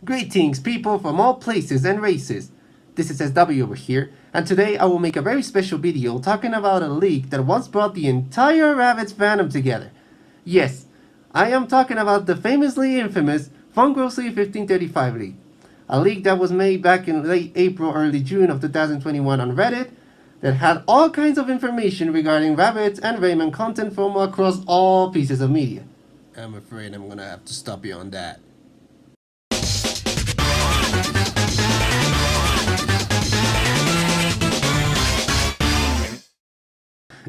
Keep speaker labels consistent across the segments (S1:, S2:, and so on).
S1: Greetings, people from all places and races. This is SW over here, and today I will make a very special video talking about a leak that once brought the entire Rabbids fandom together. Yes, I am talking about the famously infamous Fungrocery 1535 leak. A leak that was made back in late April, early June of 2021 on Reddit that had all kinds of information regarding Rabbids and Rayman content from across all pieces of media. I'm afraid I'm gonna have to stop you on that.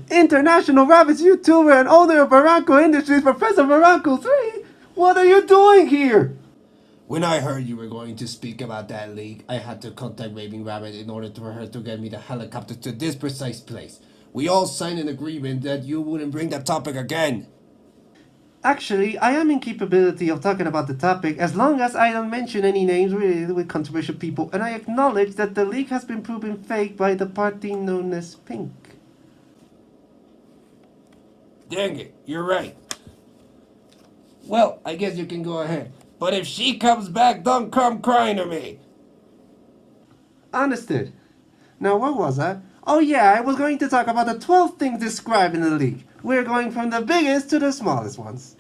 S1: International Rabbids YouTuber and owner of Barranco Industries, Professor Barranco 3? What are you doing here? When I heard you were going to speak about that leak, I had to contact Raving Rabbid in order for her to get me the helicopter to this precise place. We all signed an agreement that you wouldn't bring that topic again. Actually, I am in capability of talking about the topic as long as I don't mention any names related with controversial people, and I acknowledge that the leak has been proven fake by the party known as Pink.
S2: Dang it, you're right. Well, I guess you can go ahead. But if she comes back, don't come crying to me.
S1: Understood. Now, where was I? Oh yeah, I was going to talk about the 12 things described in the leak. We're going from the biggest to the smallest ones.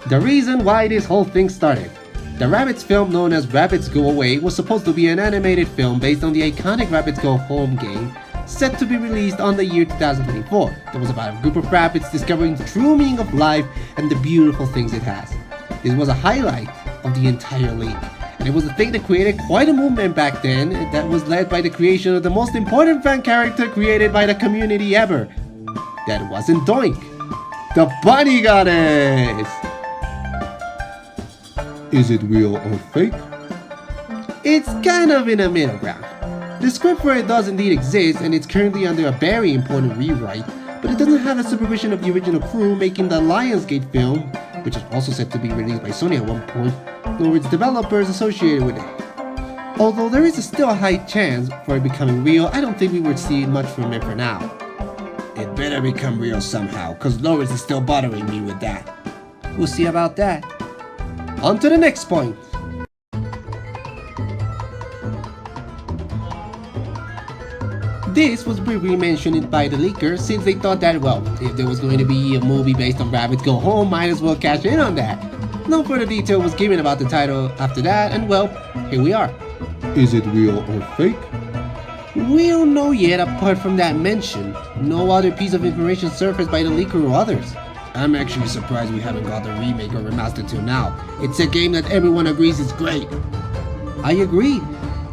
S1: The reason why this whole thing started. The Rabbids film known as Rabbids Go Away was supposed to be an animated film based on the iconic Rabbids Go Home game, set to be released on the year 2024. That was about a group of rabbits discovering the true meaning of life and the beautiful things it has. This was a highlight of the entire league, and it was a thing that created quite a movement back then that was led by the creation of the most important fan character created by the community ever. That wasn't Doink, the Bunny Goddess! Is it real or fake? It's kind of in a middle ground. The script for it does indeed exist, and it's currently under a very important rewrite, but it doesn't have the supervision of the original crew making the Lionsgate film, which is also set to be released by Sony at one point, nor its developers associated with it. Although there is still a high chance for it becoming real, I don't think we would see much from it for now. It better become real somehow, cause Loris is still bothering me with that. We'll see about that. On to the next point. This was briefly mentioned by the leaker since they thought that, well, if there was going to be a movie based on Rabbids Go Home, might as well cash in on that. No further detail was given about the title after that, and well, here we are. Is it real or fake? We don't know yet apart from that mention. No other piece of information surfaced by the leaker or others. I'm actually surprised we haven't got the remake or remaster till now. It's a game that everyone agrees is great. I agree,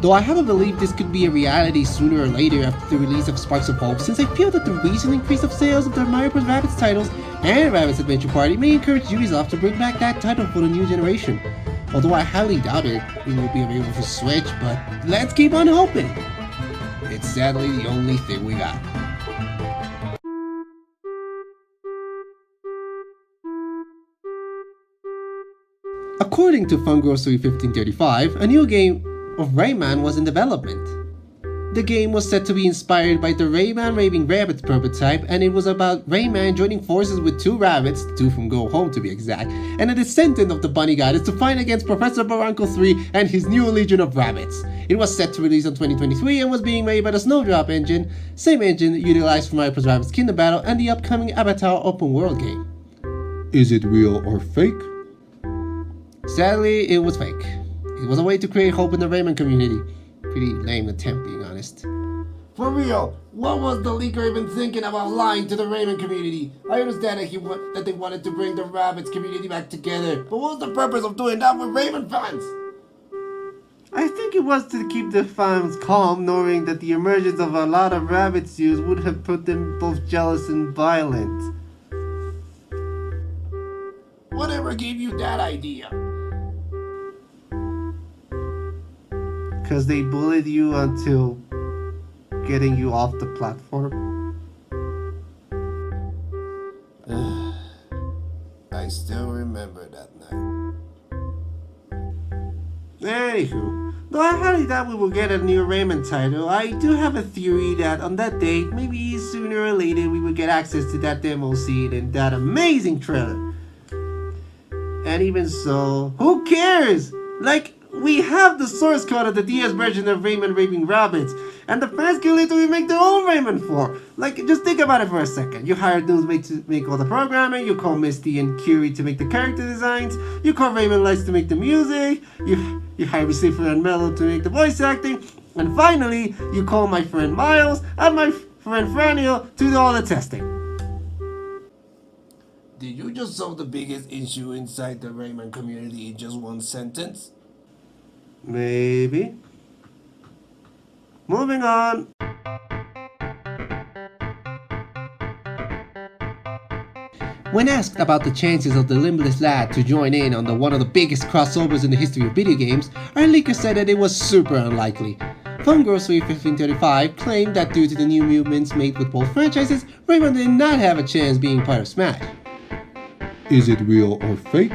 S1: though I have a belief this could be a reality sooner or later after the release of Sparks of Hope, since I feel that the recent increase of sales of the Mario Bros. Rabbids titles and Rabbids Adventure Party may encourage Ubisoft to bring back that title for the new generation. Although I highly doubt it will be available for Switch, but let's keep on hoping. It's sadly the only thing we got. According to Fungrocery 1535, a new game of Rayman was in development. The game was said to be inspired by the Rayman Raving Rabbit prototype, and it was about Rayman joining forces with two rabbits, two from Go Home to be exact, and a descendant of the Bunny Goddess to fight against Professor Barranco 3 and his new legion of rabbits. It was set to release in 2023 and was being made by the Snowdrop engine, same engine utilized for Mario Bros. Rabbids Kingdom Battle and the upcoming Avatar open world game. Is it real or fake? Sadly, it was fake. It was a way to create hope in the Rayman community. Pretty lame attempt, being honest. For real, what was the leaker even thinking about lying to the Rayman community? I understand that they wanted to bring the Rabbids community back together, but what was the purpose of doing that with Rayman fans? I think it was to keep the fans calm, knowing that the emergence of a lot of Rabbids suits would have put them both jealous and violent. Whatever gave you that idea? Because they bullied you until getting you off the platform. I still remember that night. Anywho, Though I highly doubt we will get a new Rayman title, I do have a theory that on that date, maybe sooner or later, we will get access to that demo scene and that amazing trailer. And even so, who cares? Like, we have the source code of the DS version of Rayman Raving Rabbids, and the fans can literally make their own Rayman 4. Like, just think about it for a second. You hired Newsmate to make all the programming, you call Misty and Curie to make the character designs, you call Rayman Lights to make the music, you hire Receiver and Mello to make the voice acting, and finally, you call my friend Miles and my friend Franniel to do all the testing.
S2: Did you just solve the biggest issue inside the Rayman community in just one sentence?
S1: Maybe. Moving on. When asked about the chances of the Limbless Lad to join in on one of the biggest crossovers in the history of video games, our leaker said that it was super unlikely. Phone Grocery 1535 claimed that due to the new movements made with both franchises, Rayman did not have a chance being part of Smash.
S3: Is it real or fake?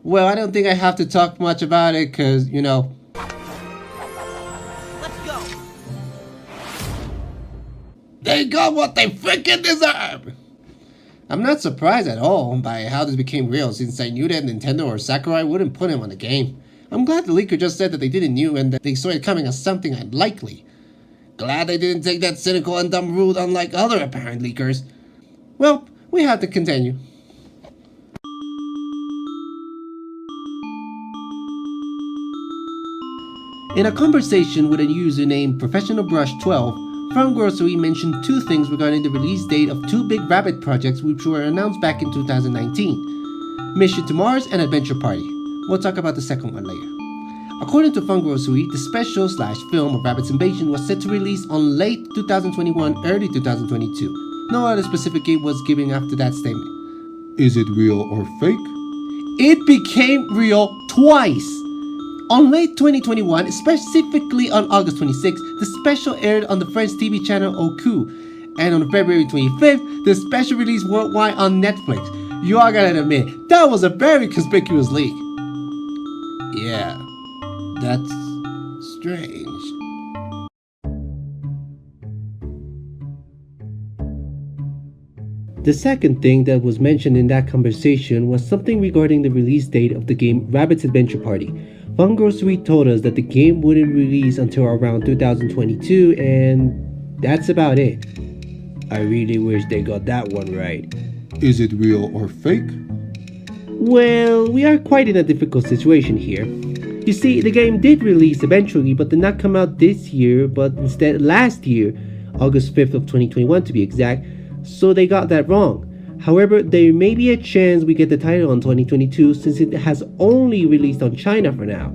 S1: Well, I don't think I have to talk much about it cause, you know.
S4: Let's go!
S1: They got what they freaking deserve! I'm not surprised at all by how this became real, since I knew that Nintendo or Sakurai wouldn't put him on the game. I'm glad the leaker just said that they didn't knew and that they saw it coming as something unlikely. Glad they didn't take that cynical and dumb route unlike other apparent leakers. Well, we have to continue. In a conversation with a user named ProfessionalBrush12, Farm Grocery mentioned two things regarding the release date of two big Rabbid projects which were announced back in 2019, Mission to Mars and Adventure Party. We'll talk about the second one later. According to Farm Grocery, the special/film of Rabbids Invasion was set to release on late 2021, early 2022. No other specific date was given after that statement.
S3: Is it real or fake?
S1: It became real twice! On late 2021, specifically on August 26th, the special aired on the French TV channel Oku, and on February 25th, the special released worldwide on Netflix. You all gotta admit, that was a very conspicuous leak. Yeah, that's strange. The second thing that was mentioned in that conversation was something regarding the release date of the game Rabbids Adventure Party. Fun Grocery told us that the game wouldn't release until around 2022, and that's about it. I really wish they got that one right.
S3: Is it real or fake?
S1: Well, we are quite in a difficult situation here. You see, the game did release eventually, but did not come out this year, but instead last year, August 5th of 2021 to be exact, so they got that wrong. However, there may be a chance we get the title in 2022 since it has only released on China for now.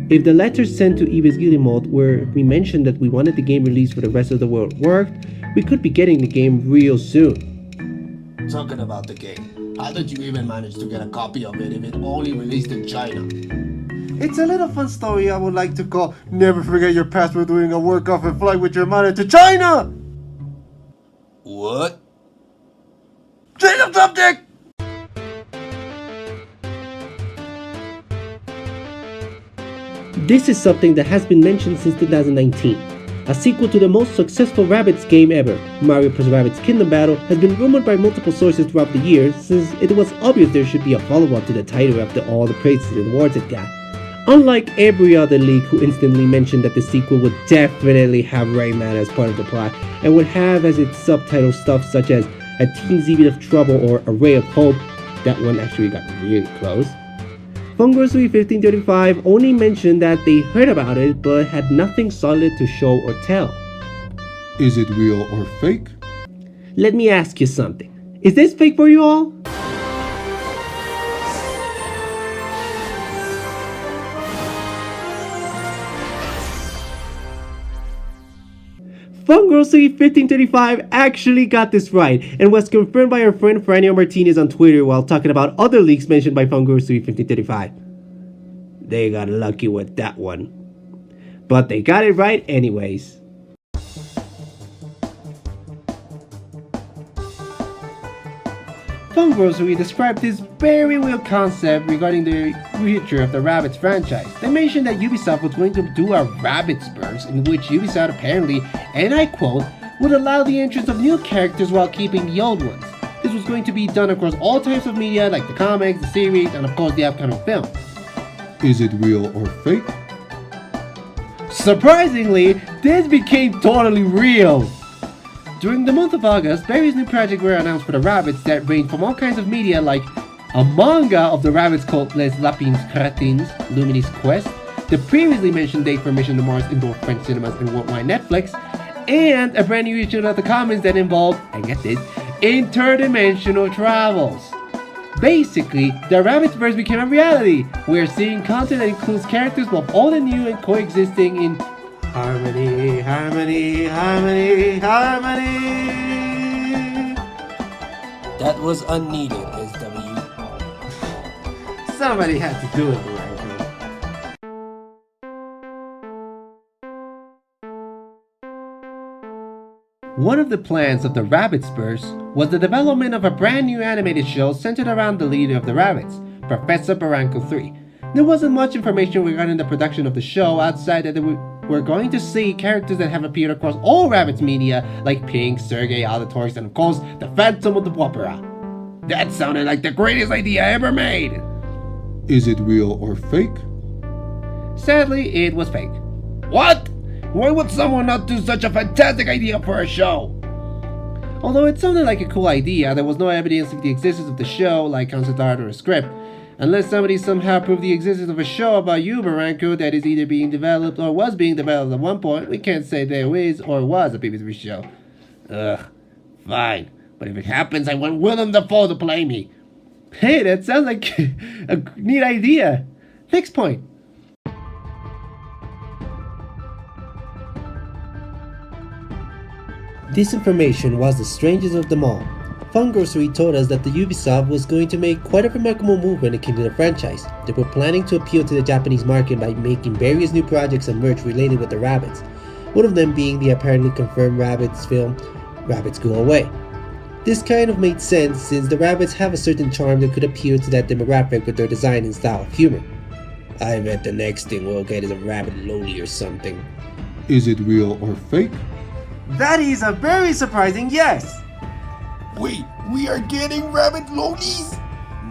S1: If the letter sent to Ibis Guillemot where we mentioned that we wanted the game released for the rest of the world worked, we could be getting the game real soon.
S2: Talking about the game, how did you even manage to get a copy of it if it only released in China?
S1: It's a little fun story I would like to call Never Forget Your Past We're Doing a Work-Off and Fly with Your Mother to China!
S2: What?
S1: Change the subject! This is something that has been mentioned since 2019. A sequel to the most successful Rabbids game ever, Mario + Rabbids Kingdom Battle, has been rumored by multiple sources throughout the years since it was obvious there should be a follow-up to the title after all the praises and awards it got. Unlike every other leak who instantly mentioned that the sequel would definitely have Rayman as part of the plot and would have as its subtitle stuff such as A Teensy Bit of Trouble or A Ray of Hope, that one actually got really close. Fun Grocery 1535 only mentioned that they heard about it but had nothing solid to show or tell.
S3: Is it real or fake?
S1: Let me ask you something. Is this fake for you all? Fun Grocery 1535 actually got this right and was confirmed by our friend Franniel Martínez on Twitter while talking about other leaks mentioned by Fun Grocery 1535. They got lucky with that one. But they got it right anyways. Fun Grocery described this very weird concept regarding the future of the Rabbids franchise. They mentioned that Ubisoft was going to do a Rabbids verse in which Ubisoft apparently, and I quote, would allow the entrance of new characters while keeping the old ones. This was going to be done across all types of media like the comics, the series, and of course the upcoming film.
S3: Is it real or fake?
S1: Surprisingly, this became totally real! During the month of August, various new projects were announced for the Rabbids that range from all kinds of media like a manga of the Rabbids called Les Lapins Cretins, Luminis Quest, the previously mentioned date for Mission to Mars in both French cinemas and worldwide Netflix, and a brand new issue of the comics that involved, and get this, interdimensional travels. Basically, the Rabbidsverse became a reality. We're seeing content that includes characters both old and new and coexisting in harmony, harmony, harmony, harmony.
S2: That was unneeded, SW.
S1: Somebody had to do it, Barranco. One of the plans of the Rabbidsverse was the development of a brand new animated show centered around the leader of the Rabbids, Professor Barranco 3. There wasn't much information regarding the production of the show outside that we're going to see characters that have appeared across all Rabbids media like Pink, Sergei, Auditories, and of course, the Phantom of the Opera. That sounded like the greatest idea ever made!
S3: Is it real or fake?
S1: Sadly, it was fake.
S2: What? Why would someone not do such a fantastic idea for a show?
S1: Although it sounded like a cool idea, there was no evidence of the existence of the show, like concept art or a script. Unless somebody somehow proved the existence of a show about you, Barranco, that is either being developed or was being developed at one point, we can't say there is or was a BBC show.
S2: Ugh, fine. But if it happens, I want Willem Dafoe to play me.
S1: Hey, that sounds like a neat idea. Next point. This information was the strangest of them all. Fun Grocery told us that the Ubisoft was going to make quite a remarkable move when it came to the franchise. They were planning to appeal to the Japanese market by making various new projects and merch related with the Rabbids, one of them being the apparently confirmed Rabbids film, Rabbids Go Away. This kind of made sense since the Rabbids have a certain charm that could appeal to that demographic with their design and style of humor. I bet the next thing we'll get is a Rabbitlogie or something.
S3: Is it real or fake?
S1: That is a very surprising yes!
S2: Wait, we are getting Rabbitlogies?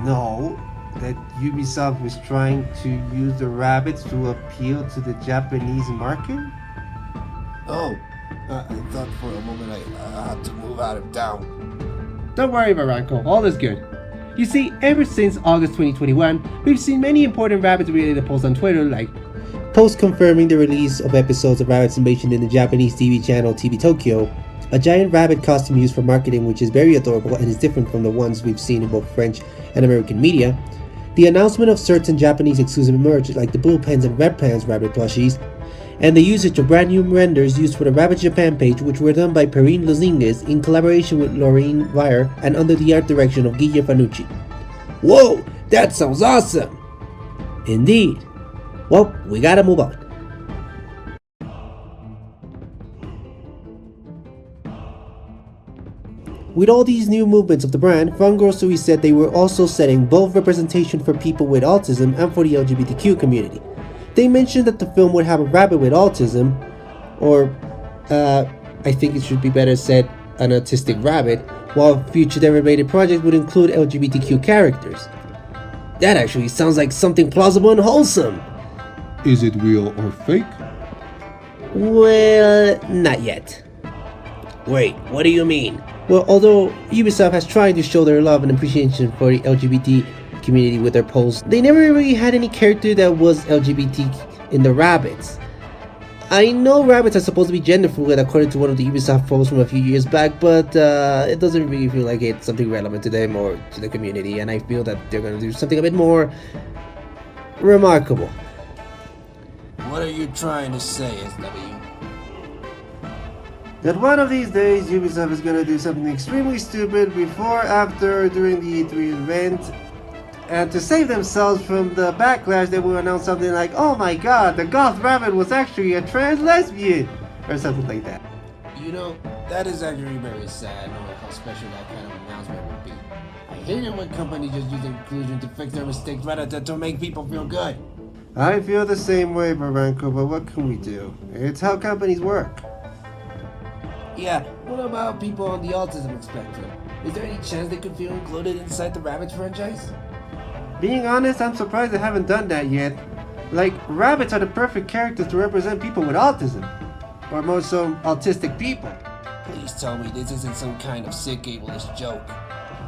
S1: No, that Ubisoft was trying to use the Rabbids to appeal to the Japanese market?
S2: Oh, I thought for a moment I had to move out of town.
S1: Don't worry, Barranco, all is good. You see, ever since August 2021, we've seen many important Rabbids-related posts on Twitter like posts confirming the release of episodes of Rabbids Invasion in the Japanese TV channel TV Tokyo, a giant rabbit costume used for marketing which is very adorable and is different from the ones we've seen in both French and American media, the announcement of certain Japanese exclusive merch like the blue pens and red pens Rabbitlogies, and the usage of brand new renders used for the Rabbids Japan page which were done by Perrine Lozingues in collaboration with Lorraine Weyer and under the art direction of Guille Fanucci.
S2: Whoa, that sounds awesome!
S1: Indeed. Well, we gotta move on. With all these new movements of the brand, Fun Grocery said they were also setting both representation for people with autism and for the LGBTQ community. They mentioned that the film would have a rabbit with autism, or I think it should be better said, an autistic rabbit, while future derivative projects would include LGBTQ characters. That actually sounds like something plausible and wholesome.
S3: Is it real or fake?
S1: Well, not yet.
S2: Wait, what do you mean?
S1: Well, although Ubisoft has tried to show their love and appreciation for the LGBT community with their posts, they never really had any character that was LGBT in the Rabbids. I know rabbits are supposed to be gender fluid according to one of the Ubisoft posts from a few years back, but it doesn't really feel like it's something relevant to them or to the community, and I feel that they're going to do something a bit more remarkable.
S2: What are you trying to say, SW?
S1: That one of these days Ubisoft is gonna do something extremely stupid before, after, during the E3 event, and to save themselves from the backlash they will announce something like, oh my god, the Goth Rabbid was actually a trans lesbian, or something like that.
S2: You know, that is actually very sad knowing how special that kind of announcement would be. I hate it when companies just use inclusion to fix their mistakes rather than to make people feel good.
S1: I feel the same way, Barranco, but what can we do? It's how companies work.
S2: Yeah, what about people on the autism spectrum? Is there any chance they could feel included inside the Rabbids franchise?
S1: Being honest, I'm surprised they haven't done that yet. Like, rabbits are the perfect characters to represent people with autism. Or more so, autistic people.
S2: Please tell me this isn't some kind of sick ableist joke.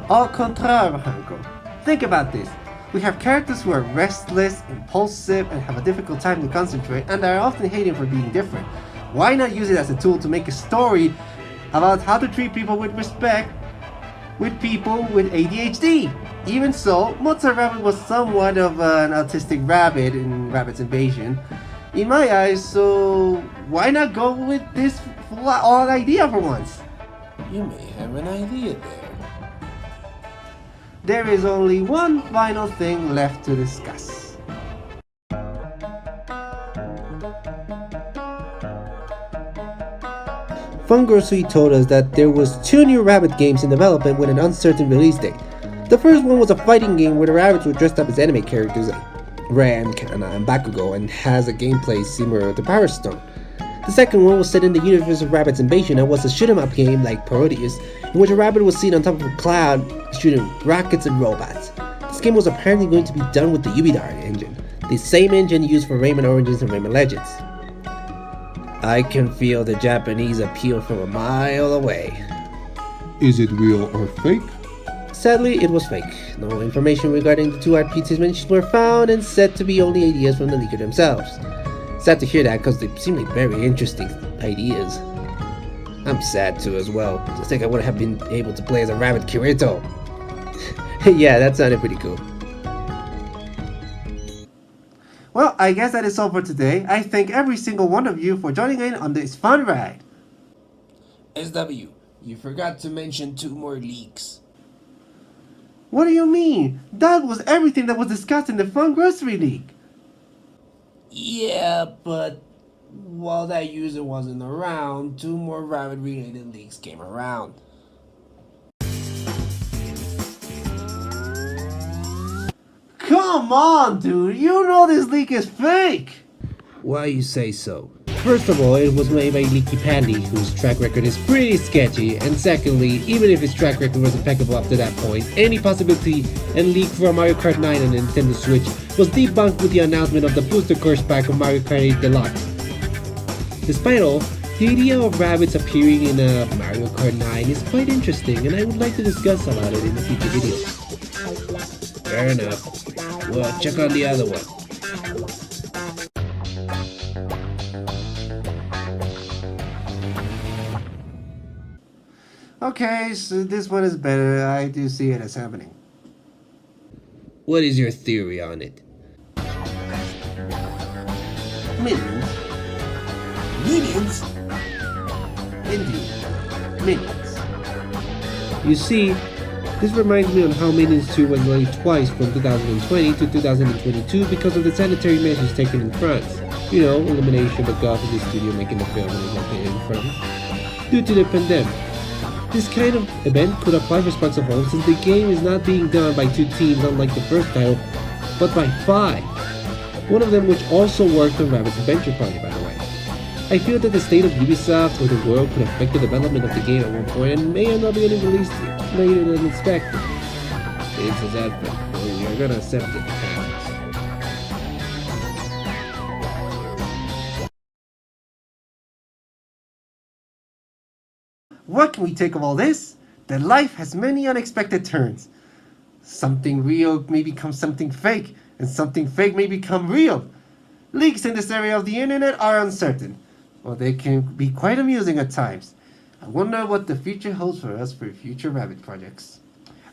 S1: Au contraire, Barranco. Think about this. We have characters who are restless, impulsive, and have a difficult time to concentrate, and are often hated for being different. Why not use it as a tool to make a story about how to treat people with respect with people with ADHD? Even so, Mozart Rabbid was somewhat of an autistic rabbit in Rabbids Invasion, in my eyes, so why not go with this odd idea for once?
S2: You may have an idea there.
S1: There is only one final thing left to discuss. Fun Grocery told us that there was 2 new Rabbid games in development with an uncertain release date. The first one was a fighting game where the rabbits were dressed up as anime characters like Ram, Kana, and Bakugo, and has a gameplay similar to Power Stone. The second one was set in the universe of Rabbids Invasion and was a shoot-'em-up game like Parodius, in which a rabbit was seen on top of a cloud shooting rockets and robots. This game was apparently going to be done with the Ubidar engine, the same engine used for Rayman Origins and Rayman Legends. I can feel the Japanese appeal from a mile away.
S3: Is it real or fake?
S1: Sadly, it was fake. No information regarding the 2 art pieces mentioned were found and said to be only ideas from the leaker themselves. Sad to hear that because they seem like very interesting ideas. I'm sad too as well. Just think I would have been able to play as a rabbit Kirito. Yeah, that sounded pretty cool. Well, I guess that is all for today. I thank every single one of you for joining in on this fun ride.
S2: SW, you forgot to mention 2 more leaks.
S1: What do you mean? That was everything that was discussed in the Fun Grocery League.
S2: Yeah, but while that user wasn't around, 2 more Rabbid related leaks came around.
S1: Come on, dude. You know this leak is fake.
S2: Why you say so?
S1: First of all, it was made by Leaky Pandy, whose track record is pretty sketchy, and secondly, even if his track record was impeccable up to that point, any possibility and leak for Mario Kart 9 on Nintendo Switch was debunked with the announcement of the booster course pack of Mario Kart 8 Deluxe. Despite all, the idea of rabbits appearing in a Mario Kart 9 is quite interesting, and I would like to discuss about it in a future video.
S2: Fair enough. Well, check on the other one.
S1: Okay, so this one is better. I do see it as happening.
S2: What is your theory on it?
S1: Minions.
S2: Minions?
S1: Indeed. Minions.
S2: You see, this reminds me on how Minions 2 was delayed twice from 2020 to 2022 because of the sanitary measures taken in France. You know, elimination of Goth in the studio making the film and located in France. Due to the pandemic. This kind of event could apply for Sparks of Home since the game is not being done by 2 teams unlike the first title, but by 5. One of them which also worked on Rabbids Adventure Party, by the way. I feel that the state of Ubisoft or the world could affect the development of the game at one point and may end up getting released later than expected. It's a sad thing, but we are gonna accept it.
S1: What can we take of all this? That life has many unexpected turns. Something real may become something fake, and something fake may become real. Leaks in this area of the internet are uncertain, or they can be quite amusing at times. I wonder what the future holds for us for future Rabbid projects.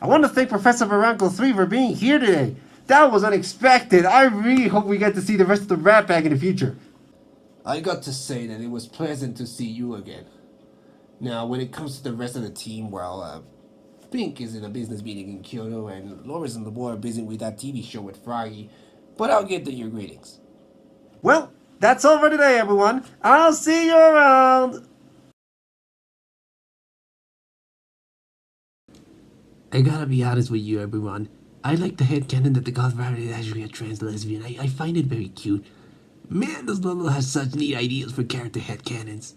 S1: I want to thank Professor Barranco 3 for being here today. That was unexpected. I really hope we get to see the rest of the Rat Pack in the future.
S2: I got to say that it was pleasant to see you again. Now, when it comes to the rest of the team, well, Pink is in a business meeting in Kyoto, and Loris and the boy are busy with that TV show with Froggy, but I'll get to your greetings.
S1: Well, that's all for today, everyone. I'll see you around. I gotta be honest with you, everyone. I like the headcanon that the Goth Rabbid is actually a trans lesbian. I find it very cute. Man, does Lolo have such neat ideas for character headcanons.